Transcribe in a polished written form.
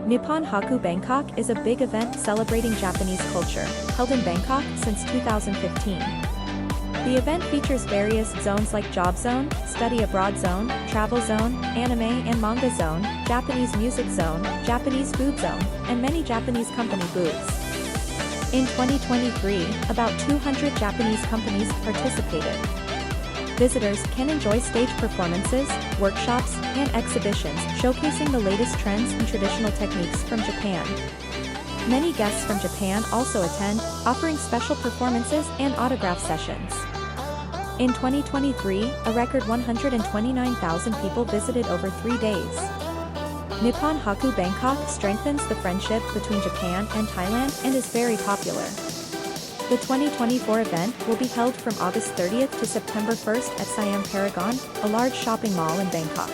Nippon Haku Bangkok is a big event celebrating Japanese culture, held in Bangkok since 2015. The event features various zones like Job Zone, Study Abroad Zone, Travel Zone, Anime and Manga Zone, Japanese Music Zone, Japanese Food Zone, and many Japanese company booths. In 2023, about 200 Japanese companies participated. Visitors can enjoy stage performances, workshops, and exhibitions showcasing the latest trends and traditional techniques from Japan. Many guests from Japan also attend, offering special performances and autograph sessions. In 2023, a record 129,000 people visited over 3 days. Nippon Haku Bangkok strengthens the friendship between Japan and Thailand and is very popular. The 2024 event will be held from August 30th to September 1st at Siam Paragon, a large shopping mall in Bangkok.